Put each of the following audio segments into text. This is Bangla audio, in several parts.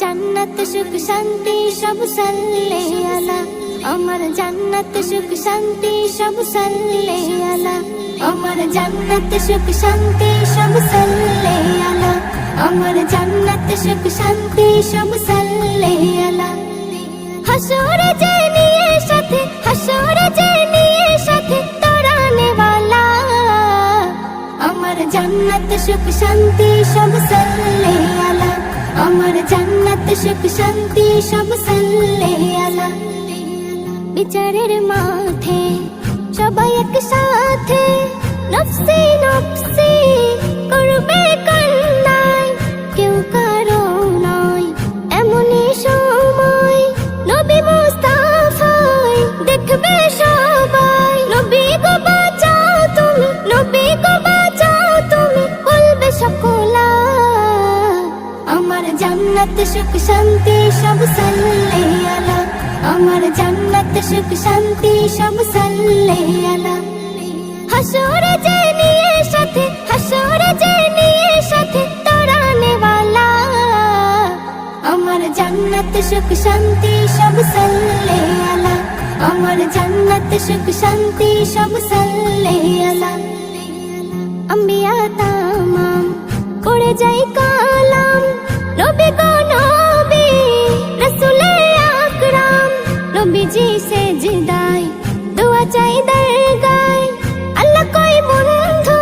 জান্নাত সুখ শান্তি সব সাল্লে আলা, আমার জান্নাত সুখ শান্তি সব সাল্লে আলা, আমার জান্নাত সুখ শান্তি সব সাল্লে আলা, আমার জান্নাত সুখ শান্তি সব সাল্লে আলা। হাসরে যে নিয়ে সাথে, হাসরে যে নিয়ে সাথে তরানে वाला, আমার জান্নাত সুখ শান্তি সব সাল্লে আলা, আমার জান্নাত সুখ শান্তি সব সাল্লে আলা। বিচারের মাঠে সবাই একসাথে নফসি নফসি করবে কান্নায়, কেউ কারো নয় এমনই সময় নবী মুস্তাফায় দেখবে সবাই। নবী গো বাঁচাও তুমি, নবী গো বাঁচাও তুমি, বলবে সকলা, আমার জান্নাত সুখ শান্তি সব সাল্লে আলা, আমার জান্নাত সুখ শান্তি সব সাল্লে আলা। হাসরে যে নিয়ে সাথে, হাসরে যে নিয়ে সাথে তরানে वाला, আমার জান্নাত সুখ শান্তি সব সাল্লে আলা, আমার জান্নাত সুখ শান্তি সব সাল্লে আলা। আম্বিয়া তামাম পড়ে যাই কালাম, নবী গো নবী রসুলে আকরাম, নবীজি সেজদায় দোয়া চাই দরগায়, আল্লাহ কই বন্ধু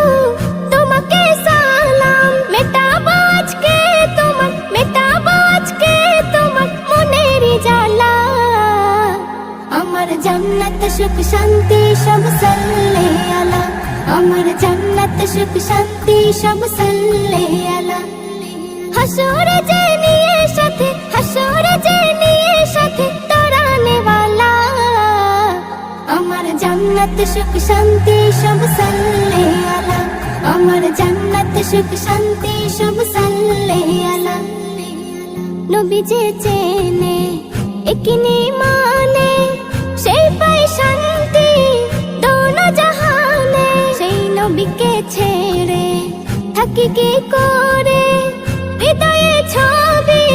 তোমাকে সালাম, মেটাবো আজকে তোমার, মেটাবো আজকে তোমার মনের জ্বালা, আমার জান্নাত সুখ শান্তি সব সাল্লে আলা, আমার জান্নাত সুখ শান্তি সব সাল্লে আলা। হাসরে যে নিয়ে সাথে, হাসরে যে নিয়ে সাথে তরানে वाला, আমার জান্নাত সুখ শান্তি সব সাল্লে আলা, আমার জান্নাত সুখ শান্তি সব সাল্লে আলা। নবী যে চেনে একনি মানে, সেই পায় শান্তি দোনো জাহানে, সেই নবীকে ছেড়ে থাকি কি করে, হৃদয়ে ছবি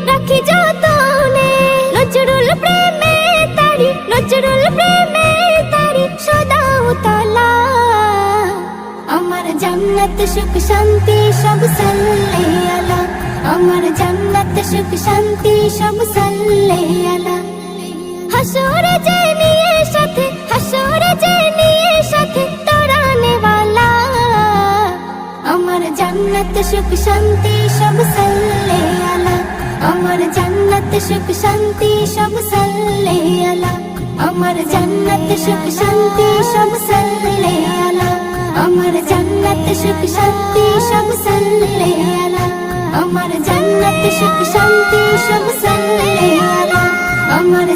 রাখি যতনে, নজরুল প্রেমে তারি, নজরুল প্রেমে তারি সদা উতলা, আমার জান্নাত সুখ শান্তি সব সাল্লে আলা, আমার জান্নাত সুখ শান্তি সব সাল্লে আলা। হাসরে যে নিয়ে সাথে, হাসরে যে নিয়ে সাথে তরানে वाला, আমার জান্নাত সুখ শান্তি সব সাল্লে আলা, আমার জান্নাত সুখ শান্তি সব সাল্লে আলা, আমার জান্নাত সুখ শান্তি সব সাল্লে আলা, আমার জান্নাত সুখ শান্তি সব সাল্লে আলা, আমার জান্নাত সুখ শান্তি সব সাল্লে আলা, আমার